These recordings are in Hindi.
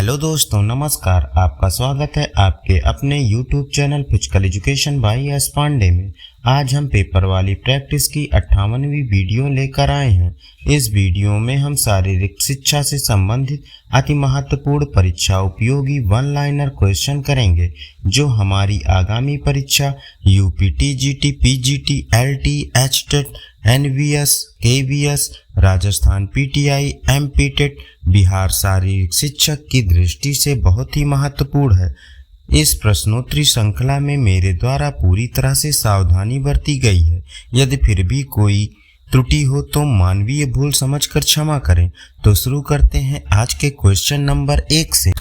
हेलो दोस्तों, नमस्कार। आपका स्वागत है आपके अपने YouTube channel physical education by S Pandey में। आज हम पेपर वाली प्रैक्टिस की 58वीं वीडियो लेकर आए हैं। इस वीडियो में हम शारीरिक शिक्षा से संबंधित अति महत्वपूर्ण परीक्षा उपयोगी वन लाइनर क्वेश्चन करेंगे, जो हमारी आगामी परीक्षा UP, GT, PGT, LT, HTET, NVS, KVS, Rajasthan PTI, MPTET, Bihar शारीरिक शिक्षक की दृष्टि से बहुत ही महत्वपूर्ण है। इस प्रश्नोत्तरी श्रृंखला में मेरे द्वारा पूरी तरह से सावधानी बरती गई है। यदि फिर भी कोई त्रुटि हो तो मानवीय भूल समझकर क्षमा करें। तो शुरू करते हैं आज के क्वेश्चन नंबर 1 से।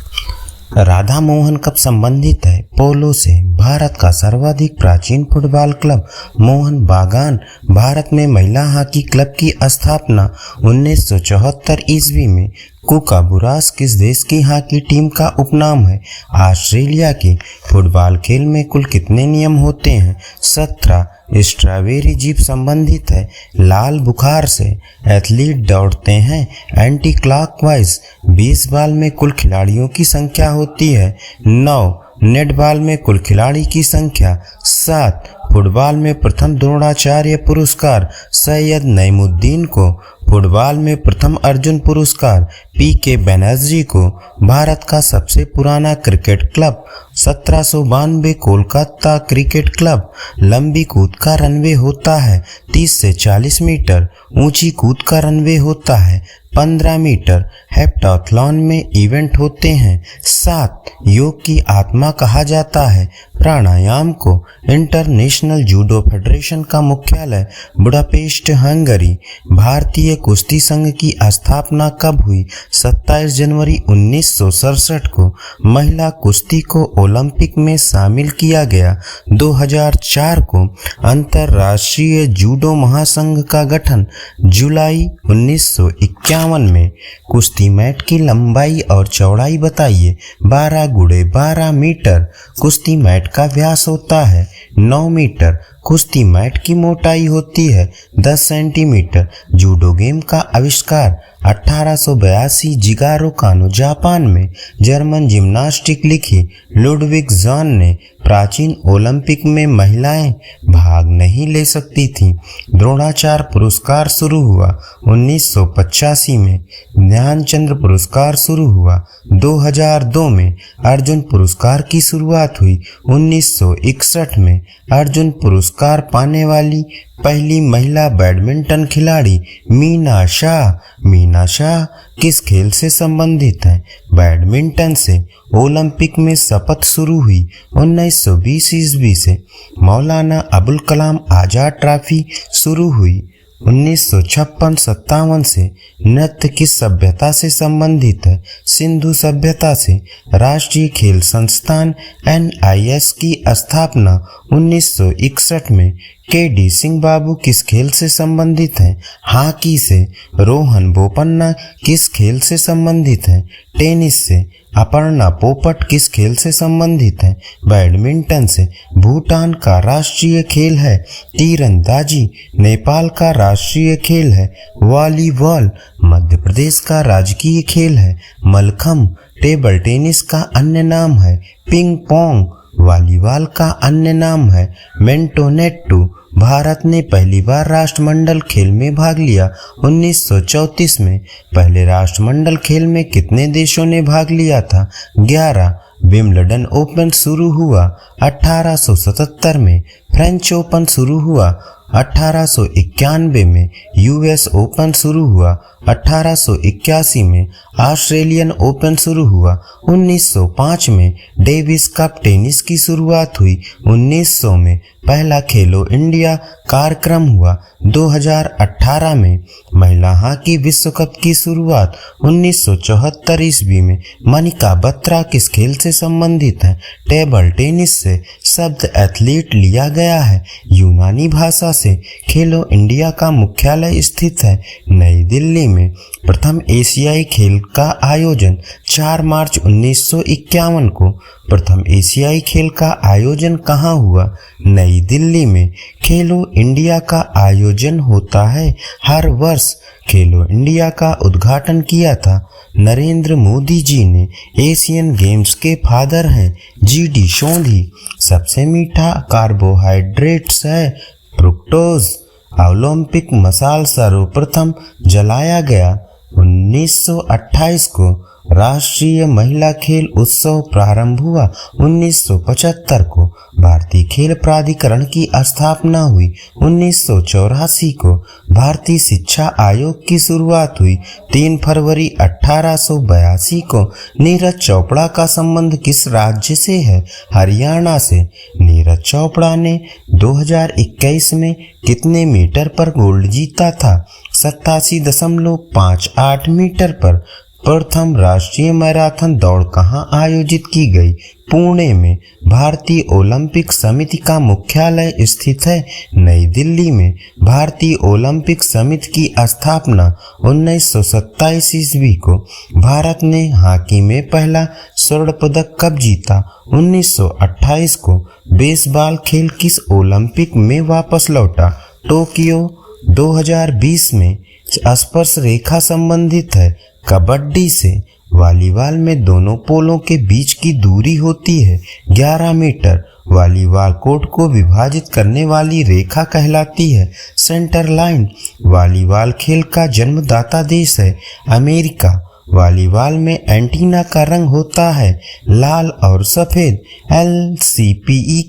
राधा मोहन कब संबंधित है? पोलो से। भारत का सर्वाधिक प्राचीन फुटबॉल क्लब मोहन बागान। भारत में महिला हॉकी क्लब की स्थापना 1974 ईस्वी में। कुकाबुरास किस देश की हॉकी टीम का उपनाम है? ऑस्ट्रेलिया की। फुटबॉल खेल में कुल कितने नियम होते हैं? 17। स्ट्रॉबेरी जीप संबंधित है लाल बुखार से। एथलीट दौड़ते हैं एंटी क्लॉकवाइज। बेसबॉल में कुल खिलाड़ियों की संख्या होती है 9। नेटबॉल में कुल खिलाड़ी की संख्या 7। फुटबॉल में प्रथम द्रोणाचार्य पुरस्कार सैयद नईमुद्दीन को। फुटबॉल में प्रथम अर्जुन पुरस्कार पीके बनर्जी को। भारत का सबसे पुराना cricket club 1792 Kolkata cricket club. लंबी कूद का रनवे होता है 30 से 40 मीटर। ऊंची कूद का रनवे होता है 15 मीटर। हेप्टाथलॉन में इवेंट होते हैं 7। योग की आत्मा कहा जाता है प्राणायाम को। इंटरनेशनल जूडो फेडरेशन का मुख्यालय बुडापेस्ट, हंगरी। भारतीय कुश्ती संघ की स्थापना कब हुई? 27 जनवरी 1967 को। महिला कुश्ती को ओलंपिक में शामिल किया गया 2004 को। अंतर्राष्ट्रीय जूडो महासंघ का गठन जुलाई 1951 में। कुश्ती मैट की लंबाई और चौड़ाई बताइए। 12 × 12 मीटर। कुश्ती मैट का व्यास होता है 9 मीटर। कुश्ती मैट की मोटाई होती है 10 सेंटीमीटर। जूडो गेम का आविष्कार 1882 जिगारो कानो, जापान में। जर्मन जिम्नास्टिक लिखी लुडविग जॉन ने। प्राचीन ओलंपिक में महिलाएं भाग नहीं ले सकती थीं। द्रोणाचार्य पुरस्कार शुरू हुआ 1985 में। ध्यानचंद पुरस्कार शुरू हुआ 2002 में। अर्जुन पुरस्कार की शुरुआत हुई 1961 में। अर्जुन पुरस्कार पाने वाली पहली महिला बैडमिंटन खिलाड़ी मीना शाह। मीना शाह किस खेल से संबंधित है? बैडमिंटन से। ओलंपिक में शपथ शुरू हुई 1920 ईस्वी से। मौलाना अबुल कलाम आजाद ट्रॉफी शुरू हुई 1956-57 से। नृत्य किस सभ्यता से संबंधित है? सिंधु सभ्यता से। राष्ट्रीय खेल संस्थान NIS की स्थापना 1961 में। KD सिंह बाबू किस खेल से संबंधित हैं? हॉकी से। रोहन बोपन्ना किस खेल से संबंधित हैं? टेनिस से। अपर्णा पोपट किस खेल से संबंधित है? बैडमिंटन से। भूटान का राष्ट्रीय खेल है तीरंदाजी। नेपाल का राष्ट्रीय खेल है वॉलीबॉल। मध्य प्रदेश का राजकीय खेल है मलखम। टेबल टेनिस का अन्य नाम है पिंग पोंग। वॉलीबॉल का अन्य नाम है मेंटोनेट्टू। भारत ने पहली बार राष्ट्रमंडल खेल में भाग लिया 1934 में। पहले राष्ट्रमंडल खेल में कितने देशों ने भाग लिया था? 11। विंबलडन ओपन शुरू हुआ 1877 में। फ्रेंच ओपन शुरू हुआ 1891 में। US ओपन शुरू हुआ 1881 में। ऑस्ट्रेलियन ओपन शुरू हुआ 1905 में। डेविस कप टेनिस की शुरुआत हुई 1900 में। पहला खेलो इंडिया कार्यक्रम हुआ 2018 में। महिला हॉकी विश्व कप की शुरुआत 1974 ईस्वी में। मनिका बत्रा किस खेल से संबंधित है? टेबल टेनिस से। शब्द एथलीट लिया गया है यूनानी भाषा से। से खेलो इंडिया का मुख्यालय स्थित है। नई दिल्ली में प्रथम एशियाई खेल का आयोजन 4 मार्च 1951 को। प्रथम एशियाई खेल का आयोजन कहाँ हुआ? नई दिल्ली में। खेलो इंडिया का आयोजन होता है हर वर्ष। खेलो इंडिया का उद्घाटन किया था नरेंद्र मोदी जी ने। एशियन गेम्स के फादर हैं GD सोंधी। सबसे मीठा कार्बोहाइड्रेट्स है फ्रुक्टोज। ओलंपिक मशाल सर्वप्रथम जलाया गया 1928 को। राष्ट्रीय महिला खेल उत्सव प्रारंभ हुआ 1975 को। भारतीय खेल प्राधिकरण की स्थापना हुई 1984 को। भारतीय शिक्षा आयोग की शुरुआत हुई 3 फरवरी 1882 को। नीरज चोपड़ा का संबंध किस राज्य से है? हरियाणा से। नीरज चोपड़ा ने 2021 में कितने मीटर पर गोल्ड जीता था? 87.58 मीटर पर। प्रथम राष्ट्रीय मैराथन दौड़ कहाँ आयोजित की गई? पुणे में। भारतीय ओलंपिक समिति का मुख्यालय स्थित है नई दिल्ली में। भारतीय ओलंपिक समिति की स्थापना 1927 ईस्वी को। भारत ने हॉकी में पहला स्वर्ण पदक कब जीता? 1928 को। बेसबॉल खेल किस ओलंपिक में वापस लौटा? टोक्यो 2020 में। स्पर्श रेखा संबंधित है कबड्डी से। वॉलीबॉल में दोनों पोलों के बीच की दूरी होती है 11 मीटर। वॉलीबॉल कोर्ट को विभाजित करने वाली रेखा कहलाती है सेंटर लाइन। वॉलीबॉल खेल का जन्मदाता देश है अमेरिका। वॉलीबॉल में एंटीना का रंग होता है लाल और सफेद। LCPE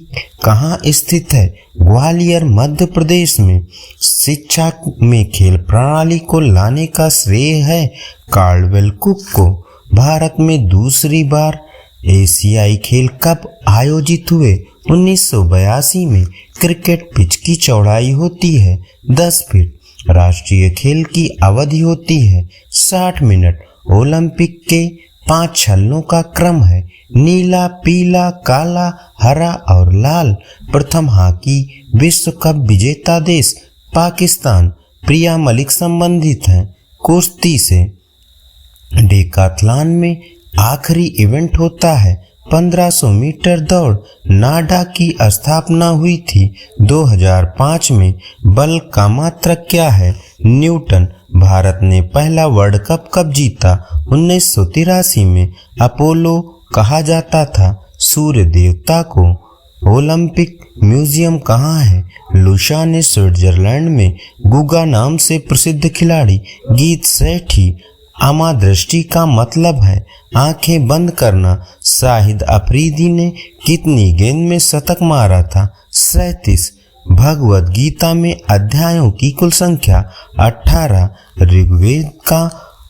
कहाँ स्थित है? ग्वालियर मध्य प्रदेश में। शिक्षा में खेल प्रणाली को लाने का श्रेय है कार्लवेल कुक को। भारत में दूसरी बार एशियाई खेल कब आयोजित हुए? 1982 में। क्रिकेट पिच की चौड़ाई होती है 10 फीट। राष्ट्रीय खेल की अवधि होती है 60 मिनट। ओलंपिक के 5 छल्लों का क्रम है नीला, पीला, काला, हरा और लाल। प्रथम हॉकी विश्व कप विजेता देश पाकिस्तान। प्रिया मलिक संबंधित हैं कुश्ती से। डेकाथलॉन में आखिरी इवेंट होता है 1500 मीटर दौड़। नाडा की स्थापना हुई थी 2005 में। बल का मात्रक क्या है? न्यूटन। भारत ने पहला वर्ल्ड कप कब जीता? 1983 में। अपोलो कहा जाता था सूर्य देवता को। ओलंपिक म्यूजियम कहाँ है? लुसाने स्विट्जरलैंड में। गुगा नाम से प्रसिद्ध खिलाड़ी गीत सेठी। अमादृष्टि का मतलब है आंखें बंद करना। शाहिद अफरीदी ने कितनी गेंद में शतक मारा था? 37। भगवद गीता में अध्यायों की कुल संख्या 18। ऋग्वेद का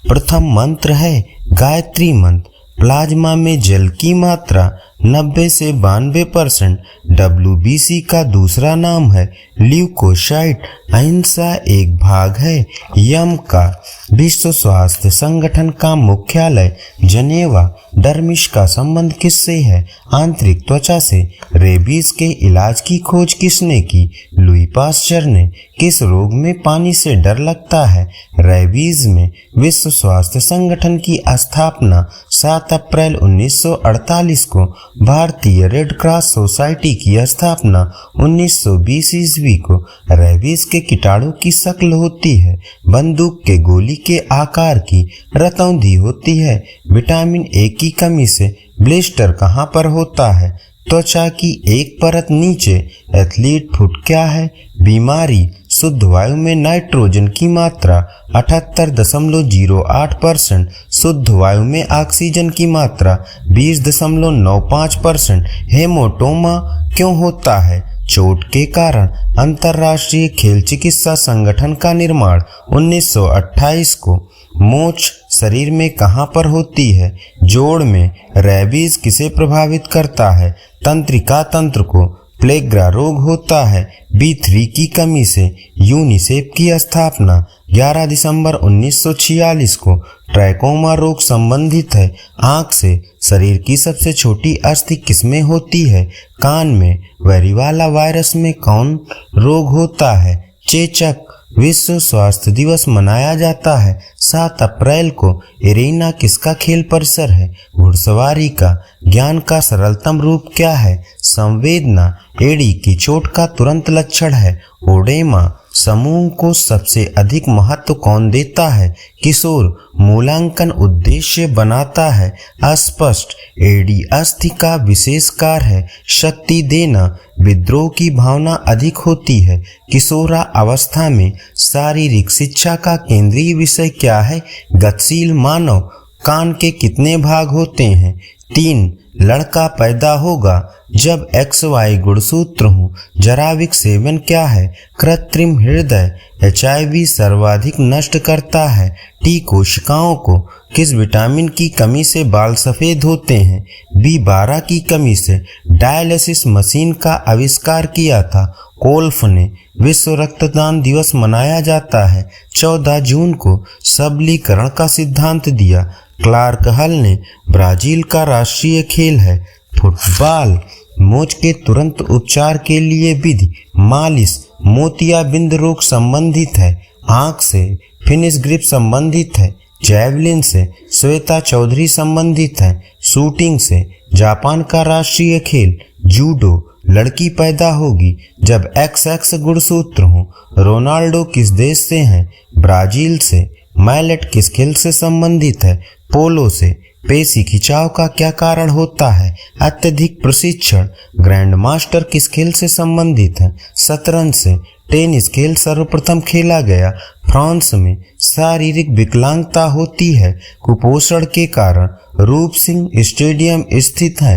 प्रथम मंत्र है गायत्री मंत्र। प्लाज्मा में जल की मात्रा 90 से 92%। WBC का दूसरा नाम है ल्यूकोसाइट। अहिंसा एक भाग है यम का। विश्व स्वास्थ्य संगठन का मुख्यालय जनेवा। डर्मिश का संबंध किससे है? आंतरिक त्वचा से। रेबीज के इलाज की खोज किसने की? लुई पास्चर ने। किस रोग में पानी से डर लगता है? रेबीज में। विश्व स्वास्थ्य संगठन की स्थापना 7 अप्रैल 1948 को। भारतीय रेड क्रॉस सोसाइटी की स्थापना 1920 ईस्वी को। रेबीज के कीटाणु की शक्ल होती है बंदूक के गोली के आकार की। रतौंधी होती है। विटामिन ए की कमी से ब्लिस्टर कहाँ पर होता है? त्वचा की एक परत नीचे। एथलीट फुट क्या है? बीमारी। शुद्ध वायु में नाइट्रोजन की मात्रा 78.08%। शुद्ध वायु में ऑक्सीजन की मात्रा 20.95%। हेमोटोमा क्यों होता है? चोट के कारण। अंतर्राष्ट्रीय खेल चिकित्सा संगठन का निर्माण 1928 को। मोच शरीर में कहाँ पर होती है? जोड़ में। रेबीज किसे प्रभावित करता है? तंत्रिका तंत्र को। प्लेग्रा रोग होता है B3 की कमी से। यूनिसेफ की स्थापना 11 दिसंबर 1946 को। ट्रैकोमा रोग संबंधित है आंख से। शरीर की सबसे छोटी अस्थि किसमें होती है? कान में। वेरिवाला वायरस में कौन रोग होता है? चेचक विश्व स्वास्थ्य दिवस मनाया जाता है। 7 अप्रैल को एरेना किसका खेल परिसर है? घुड़सवारी का। ज्ञान का सरलतम रूप क्या है? संवेदना। एड़ी की चोट का तुरंत लक्षण है ओडेमा। समूह को सबसे अधिक महत्व कौन देता है? किशोर। मूल्यांकन उद्देश्य बनाता है। अस्पष्ट। एडी अस्थि का विशेष कार्य है शक्ति देना। विद्रोह की भावना अधिक होती है किशोरा अवस्था में। शारीरिक शिक्षा का केंद्रीय विषय क्या है? गतिशील मानव। कान के कितने भाग होते हैं? 3। लड़का पैदा होगा जब XY गुणसूत्र हो। जराविक सेवन क्या है? कृत्रिम हृदय। HIV सर्वाधिक नष्ट करता है T कोशिकाओं को। किस विटामिन की कमी से बाल सफेद होते हैं? B12 की कमी से। डायलिसिस मशीन का आविष्कार किया था कोल्फ ने। विश्व रक्तदान दिवस मनाया जाता है 14 जून को। सबलीकरण का सिद्धांत दिया क्लार्क हल ने। ब्राजील का राष्ट्रीय खेल है फुटबॉल। मोच के तुरंत उपचार के लिए विधि मालिश। मोतियाबिंद रोग संबंधित है आंख से। फिनिश ग्रिप संबंधित है जैवलिन से। श्वेता चौधरी संबंधित है शूटिंग से। जापान का राष्ट्रीय खेल जूडो। लड़की पैदा होगी जब XX गुणसूत्र हो। रोनाल्डो किस देश से हैं? ब्राजील से। मैलेट किस खेल से संबंधित है? पोलो से। पेशी खिंचाव का क्या कारण होता है? अत्यधिक प्रशिक्षण। ग्रैंड मास्टर किस खेल से संबंधित है? शतरंज से। टेनिस खेल सर्वप्रथम खेला गया फ्रांस में। शारीरिक विकलांगता होती है कुपोषण के कारण। रूप सिंह स्टेडियम स्थित है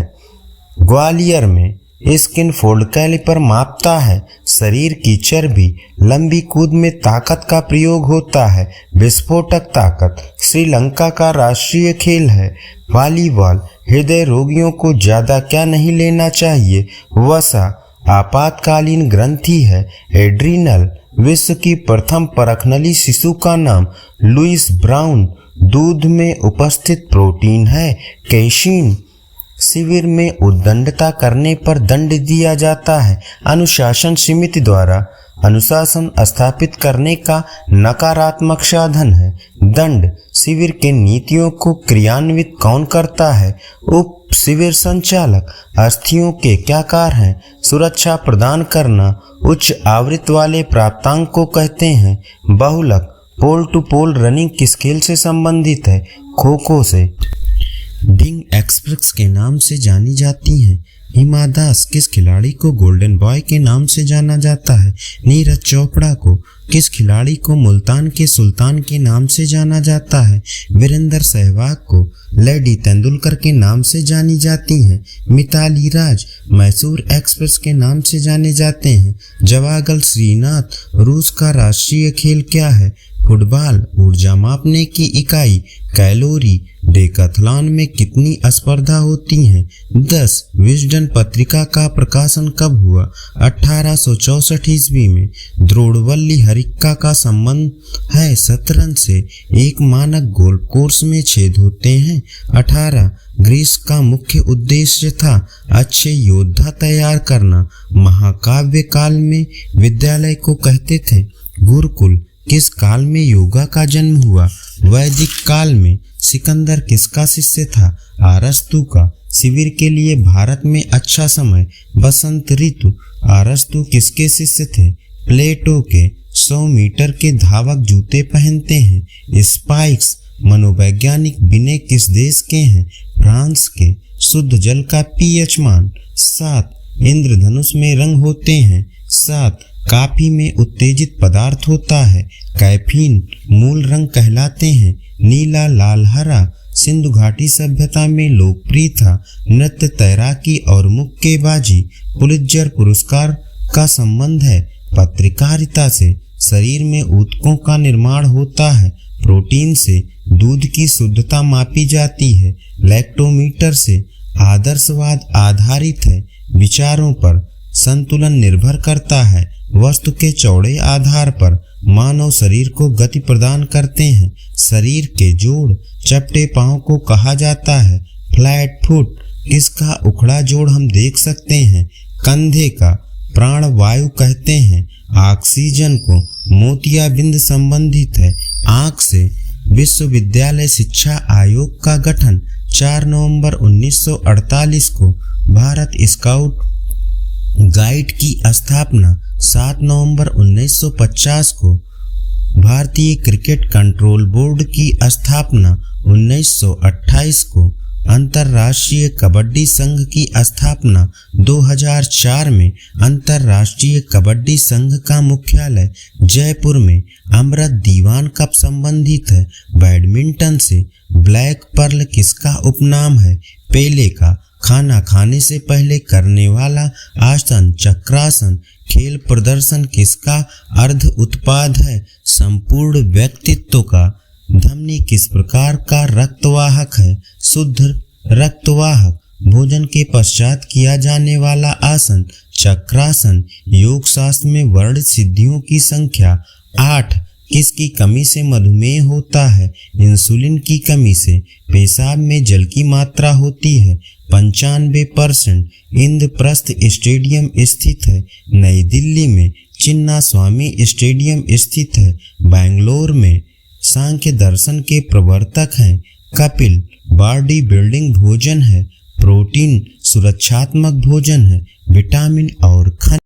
ग्वालियर में। स्किन फोल्ड कैलिपर मापता है शरीर की चर्बी। लंबी कूद में ताकत का प्रयोग होता है विस्फोटक ताकत। श्रीलंका का राष्ट्रीय खेल है वॉलीबॉल। हृदय रोगियों को ज्यादा क्या नहीं लेना चाहिए? वसा। आपातकालीन ग्रंथि है एड्रीनल। विश्व की प्रथम परखनली शिशु का नाम लुइस ब्राउन। दूध में उपस्थित प्रोटीन है कैसीन। शिविर में उद्दंडता करने पर दंड दिया जाता है अनुशासन समिति द्वारा। अनुशासन स्थापित करने का नकारात्मक साधन है दंड। शिविर के नीतियों को क्रियान्वित कौन करता है? उप शिविर संचालक। अस्थियों के क्या कार्य हैं? सुरक्षा प्रदान करना। उच्च आवृत्ति वाले प्राप्तांक को कहते हैं बहुलक। पोल टू पोल रनिंग किस खेल से संबंधित है? खो खो से। डिंग एक्सप्रेस के नाम से जानी जाती हैं। हिमा दास किस खिलाड़ी को गोल्डन बॉय के नाम से जाना जाता है? नीरज चोपड़ा को। किस खिलाड़ी को मुल्तान के सुल्तान के नाम से जाना जाता है? वीरेंद्र सहवाग को। लेडी तेंदुलकर के नाम से जानी जाती हैं मिताली राज। मैसूर एक्सप्रेस के नाम से जाने जाते हैं जवागल श्रीनाथ। रूस का राष्ट्रीय खेल क्या है? फुटबॉल। ऊर्जा मापने की इकाई कैलोरी। डेकाथलॉन में कितनी स्पर्धा होती हैं? 10। विजडन पत्रिका का प्रकाशन कब हुआ? 1864 ईस्वी में। द्रोणवल्ली हरिक्का का संबंध है शतरंज से। एक मानक गोल्फ कोर्स में छेद होते हैं 18। ग्रीस का मुख्य उद्देश्य था अच्छे योद्धा तैयार करना। महाकाव्य काल में विद्यालय को कहते थे गुरुकुल। किस काल में योगा का जन्म हुआ? वैदिक काल में। सिकंदर किसका शिष्य था? अरस्तु का। शिविर के लिए भारत में अच्छा समय बसंत ऋतु। अरस्तु किसके शिष्य थे? प्लेटो के। 100 मीटर के धावक जूते पहनते हैं स्पाइक्स। मनोवैज्ञानिक विनय किस देश के हैं? फ्रांस के। शुद्ध जल का pH मान 7। इंद्रधनुष में रंग होते हैं 7। काफी में उत्तेजित पदार्थ होता है कैफीन। मूल रंग कहलाते हैं नीला लाल हरा। सिंधु घाटी सभ्यता में लोकप्रिय था नृत्य तैराकी और मुक्केबाजी। पुलित्जर पुरस्कार का संबंध है पत्रकारिता से। शरीर में ऊतकों का निर्माण होता है प्रोटीन से। दूध की शुद्धता मापी जाती है लैक्टोमीटर से। आदर्शवाद आधारित है विचारों पर। संतुलन निर्भर करता है वस्तु के चौड़े आधार पर। मानव शरीर को गति प्रदान करते हैं शरीर के जोड़। चपटे पांव को कहा जाता है फ्लैट फुट। किसका उखड़ा जोड़ हम देख सकते हैं? कंधे का। प्राणवायु कहते हैं। ऑक्सीजन को मोतियाबिंद संबंधित है। आँख से विश्वविद्यालय शिक्षा आयोग का गठन 4 नवंबर 1948 को। भारत स्काउट गाइड की स्थापना 7 नवंबर 1950 को। भारतीय क्रिकेट कंट्रोल बोर्ड की स्थापना 1928 को। अंतर्राष्ट्रीय कबड्डी संघ की स्थापना 2004 में। अंतर्राष्ट्रीय कबड्डी संघ का मुख्यालय जयपुर में। अमृत दीवान कप संबंधित है। बैडमिंटन से ब्लैक पर्ल किसका उपनाम है? पेले का। खाना खाने से पहले करने वाला आसन चक्रासन। खेल प्रदर्शन किसका अर्ध उत्पाद है? संपूर्ण व्यक्तित्व का। धमनी किस प्रकार का रक्तवाहक है? शुद्ध रक्तवाहक। भोजन के पश्चात किया जाने वाला आसन चक्रासन। योग शास्त्र में वर्ण सिद्धियों की संख्या 8। किसकी कमी से मधुमेह होता है? इंसुलिन की कमी से। पेशाब में जल की मात्रा होती है 95%। इंद्रप्रस्थ स्टेडियम स्थित है नई दिल्ली में। चिन्ना स्वामी स्टेडियम स्थित है बेंगलोर में। सांख्य दर्शन के प्रवर्तक हैं कपिल। बॉडी बिल्डिंग भोजन है। प्रोटीन सुरक्षात्मक भोजन है। विटामिन और खनिज